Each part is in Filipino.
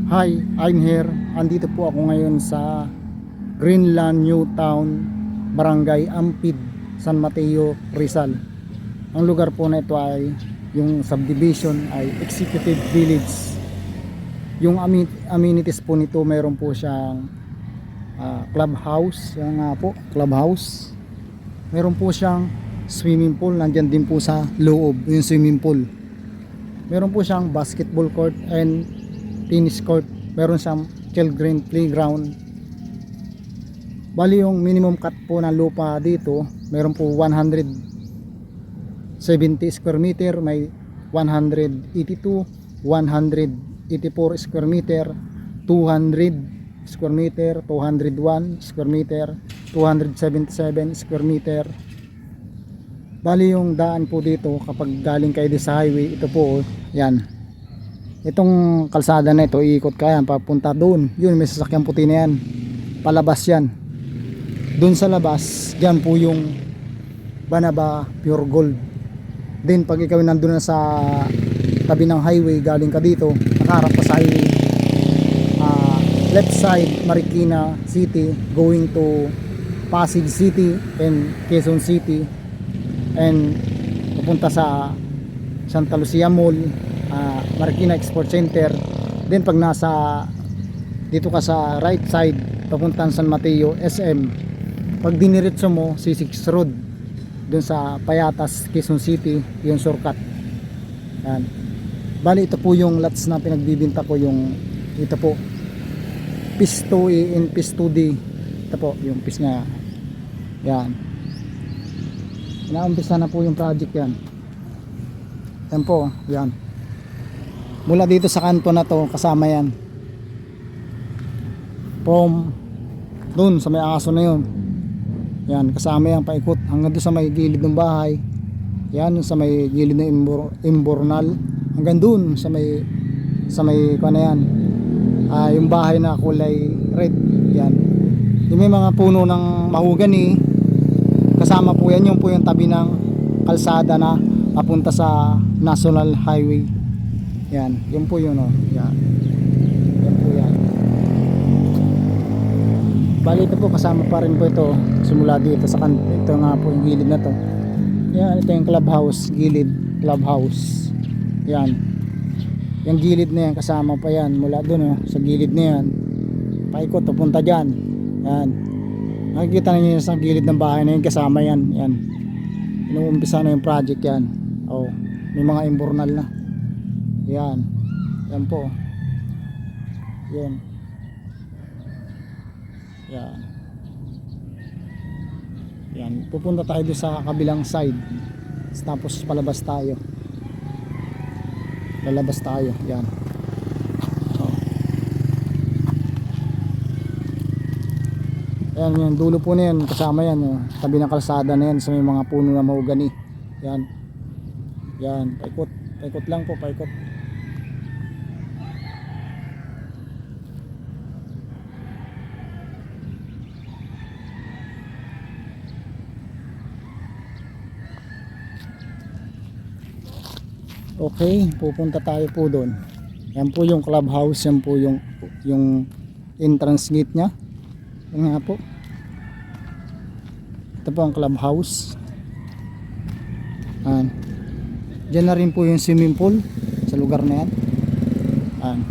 Hi, I'm here. Andito po ako ngayon sa Greenland New Town, Barangay Ampid, San Mateo, Rizal. Ang lugar po na ito ay yung subdivision ay Executive Village. Yung amenities po nito, meron po siyang clubhouse, yan nga po, clubhouse. Meron po siyang swimming pool, nandyan din po sa loob yung swimming pool. Meron po siyang basketball court and tennis court. Meron siyang children playground. Bali yung minimum cut po ng lupa dito, meron po 170 square meter, may 182, 184 square meter, 200 square meter, 201 square meter, 277 square meter. Bali yung daan po dito kapag galing kayo sa highway, ito po, yan. Itong kalsada na ito, iikot ka yan papunta doon. Yun, may sasakyan puti na yan. Palabas yan. Doon sa labas, dyan po yung Banaba Pure Gold. Then pag ikaw nandun na sa tabi ng highway, galing ka dito, nakaharap ka sa highway, left side Marikina City going to Pasig City and Quezon City, and pupunta sa Santa Lucia Mall, Marikina Export Center. Then pag nasa dito ka sa right side, papuntang San Mateo SM, pag diniretso mo C6 Road dun sa Payatas, Quezon City, yung shortcut. Yan. Bali ito po yung lots na pinagbibinta ko, yung ito po Piece 2A and Piece 2D. Ito po yung piece na yan. Inaumpisa na po yung project yan. Yan po, yan. Mula dito sa kanto na to, kasama yan. From dun sa may aso na yun, yan, kasama yan, paikot hanggang doon sa may gilid ng bahay. Yan, sa may gilid ng imbornal, hanggang dun sa may kung ano yan, yung bahay na kulay red. Yan, yung may mga puno ng mahogany, kasama po yan. Yung po yung tabi ng kalsada na papunta sa National Highway. Yan, yun po yun, oh. Yan. Yan po yan. Bali ito po, kasama pa rin po ito simula dito sa ito nga po yung gilid na to. Yan, ito yung clubhouse, gilid clubhouse. Yan. Yung gilid na yan, kasama pa yan mula dun, oh, sa gilid na yan. Paikot, papunta dyan. Yan. Nakikita niyo sa gilid ng bahay na yun, kasama yan. Yan. Inuumpisa na yung project yan. Oh, may mga imbornal na. Yan. Yan po. Yan. Yan. Yan. Pupunta tayo doon sa kabilang side. Tapos palabas tayo. Lalabas tayo. Yan. Oh. Yan, yung dulo po na yan. Kasama yan. Oh. Tabi ng kalsada na yan. Sa may mga puno na mahogany. Yan. Yan. Paikot. Paikot lang po. Paikot. Okay, pupunta tayo po doon. Yan po yung clubhouse, yan po yung entrance gate nya. Yan nga po. Ito po ang clubhouse. Yan. Diyan na rin po yung swimming pool sa lugar na yan. Yan.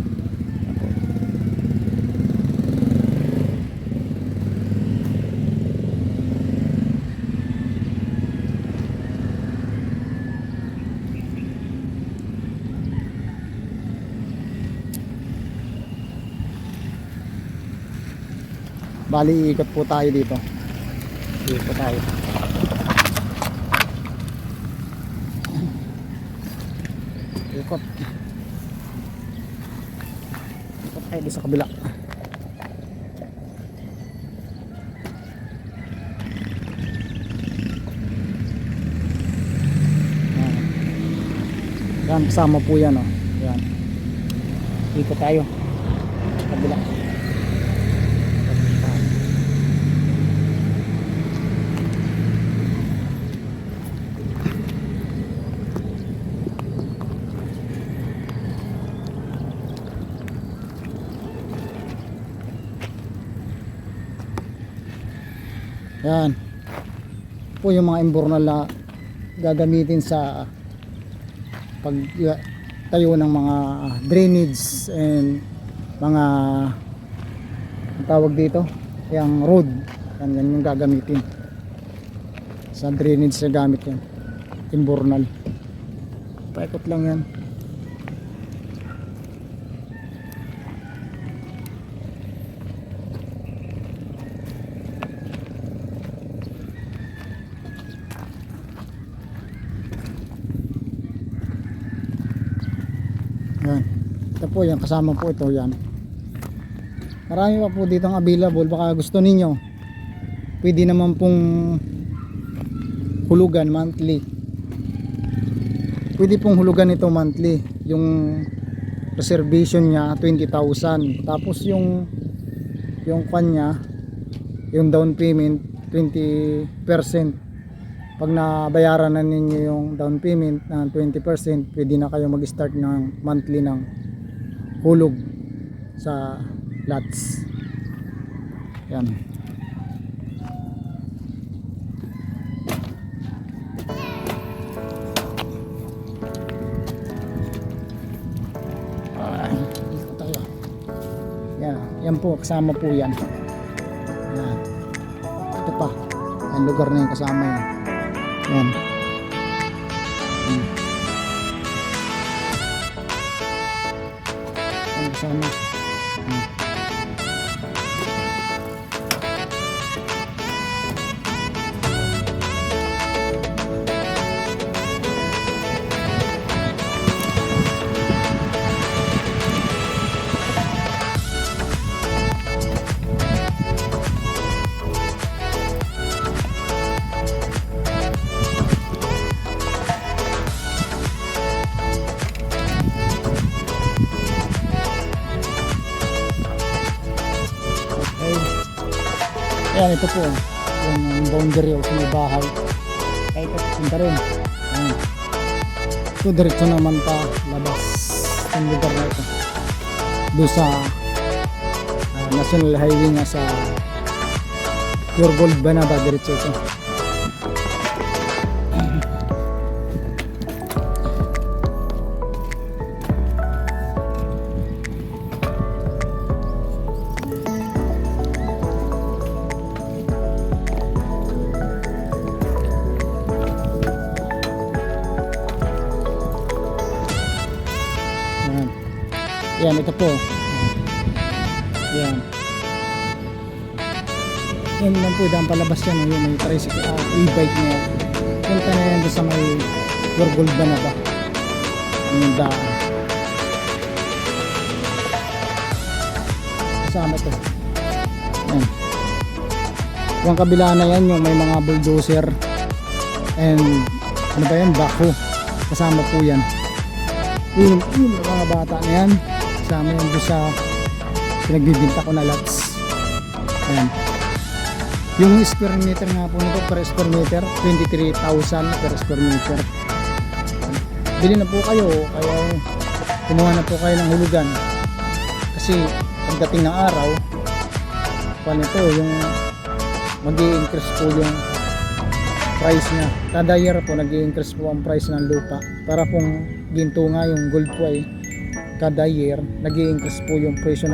Bali, ikot po tayo dito. Ikot tayo. Ikot. Ikot tayo dito sa kabila. Yan, kasama po yan, oh. Yan. Ikot tayo. Kabila. Yan po yung mga imbornal na gagamitin sa pag tayo ng mga drainage and mga ang tawag dito yung road. Yan yung gagamitin sa drainage na gamit yan, imbornal. Paikot lang yan. Yan. Ito po yan, kasama po ito yan. Marami pa po dito available, baka gusto ninyo. Pwede naman pong hulugan monthly. Pwede pong hulugan ito monthly. Yung reservation niya 20,000. Tapos yung kanya, yung down payment 20%. Pag nabayaran na ninyo yung down payment na 20%, pwede na kayo mag-start ng monthly ng hulog sa lots. Yan. Dito tayo. Yan po, kasama po yan. Yan. Ito pa. Yan, lugar na yung kasama yan. Yan. Yan kasama. Yan. Ayan, ito po yung boundary o sa bahay. Kaya ito punta rin. Ayan. Ito diretso naman pa labas yung lugar na ito doon sa National Highway nga sa Pure Gold Banaba. Diretso ito. Yan, ito po. Yan. Yan lang po, daan palabas yan. Yung may tricycle, e-bike niya. Punta na yan doon sa may Pure Gold Banaba. Yung daan. Kasama ito. Yan. Yung kabila na yan, yung may mga bulldozer. And, ano ba yan? Backhoe. Kasama po yan. Yung mga bata na yan. Kasama yan doon sa pinagbibinta ko na lots. Ayan. Yung square meter nga po nito per square meter 23,000 per square meter. Bili na po kayo, kaya kumuha na po kayo ng hulugan. Kasi pagdating ng araw, paano ito, yung mag-i-increase po yung price niya. Kada year po nag-i-increase po ang price ng lupa. Para pong ginto nga yung gold po ay kada year nag-i-increase po yung presyo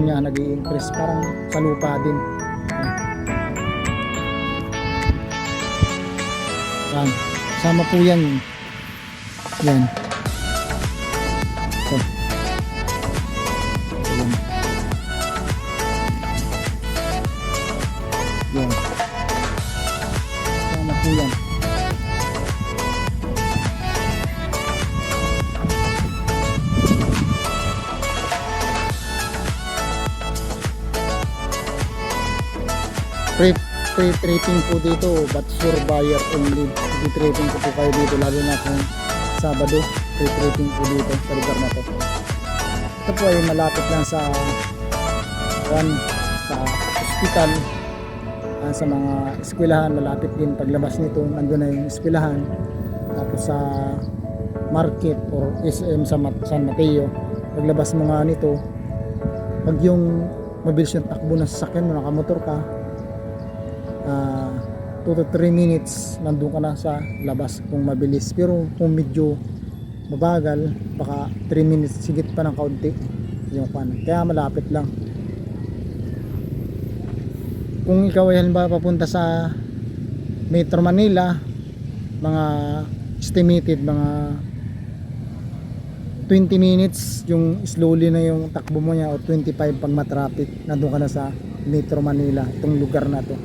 niya, nag-i-increase parang sa lupa din. Yan, sama po yan. Yan. So, yan. Yan. Sama po yan. Pre-treating po dito, but sure buyer only. Pre-treating ko po kayo dito, lalo na kung Sabado. Pre-treating po dito sa lugar na to. Ito po ay malapit lang sa hospital, sa mga eskwelahan. Malapit din paglabas nito, nandun na yung eskwelahan. Tapos sa market or SM sa San Mateo, paglabas mo nga nito, pag yung mabilis yung takbo ng sasakyan mo, nakamotor ka, 2 to 3 minutes nandun ka na sa labas kung mabilis. Pero kung medyo mabagal, baka 3 minutes sigit pa ng kaunti yung kan. Kaya malapit lang. Kung ikaw ay halimbawa papunta sa Metro Manila, mga estimated mga 20 minutes yung slowly na yung takbo mo niya, o 25 pag matraffic, nandun ka na sa Metro Manila, itong lugar na to.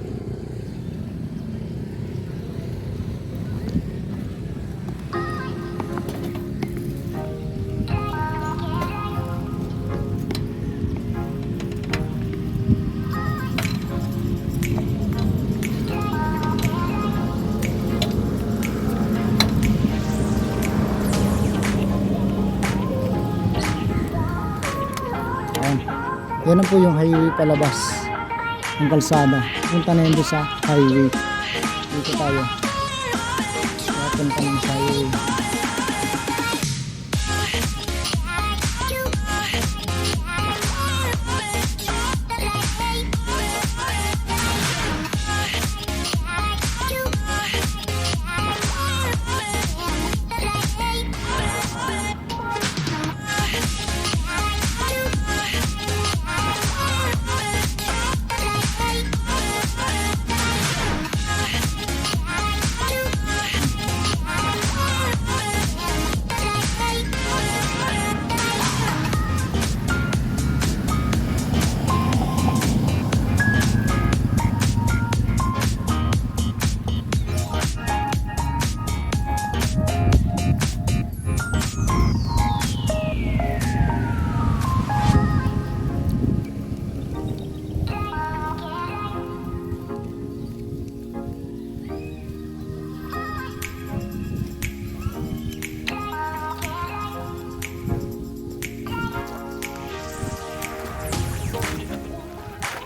Yan na po yung highway palabas ng kalsada. Punta na yun doon sa highway. Dito tayo. Punta na sa highway.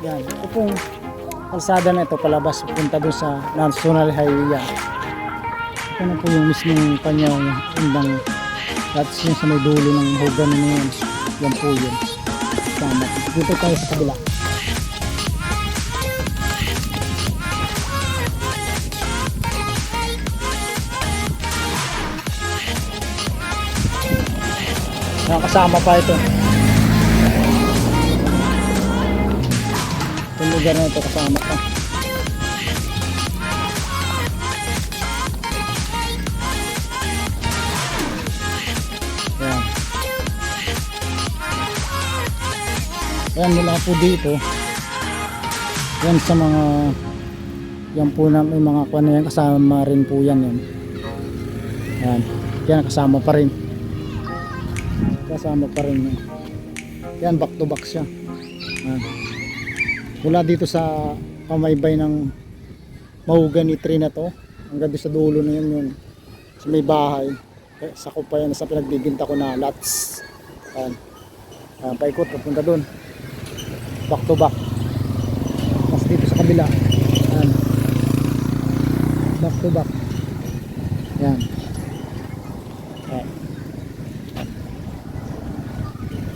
Yan, ito pong kalsada na ito palabas punta doon sa National Highway yan. Ito na po yung mismong kanyang undang, that's yung sa may dulo ng hogan na yun. Yan po yun. Tama. Dito tayo sa kabila. Nakasama pa ito. Yung lugar na ito kasama pa. Ayan. Ayan, mula po dito. Yan sa mga, yan po na may mga kuha na yan, kasama rin po yan. Ayan. Yan, kasama pa rin. Kasama pa rin. Yan, back to back siya. Ayan. Mula dito sa pamaybay ng mahogany tree na to hanggang doon sa dulo na yun sa may bahay, sa kumpayan sa pinagbibinta ko na lots. Paikot papunta doon, back to back. Tapos dito sa kabila, ayan, back to back. Ayan. Ayan.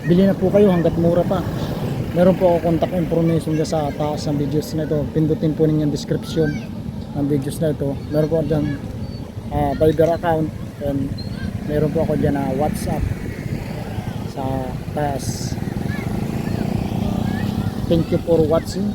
Bili na po kayo hanggat mura pa. Meron po ako contact information dyan sa taas ng videos na ito. Pindutin po ninyo yung description ng videos na ito. Meron po dyan Viber account, and meron po ako dyan na WhatsApp sa taas. Thank you for watching.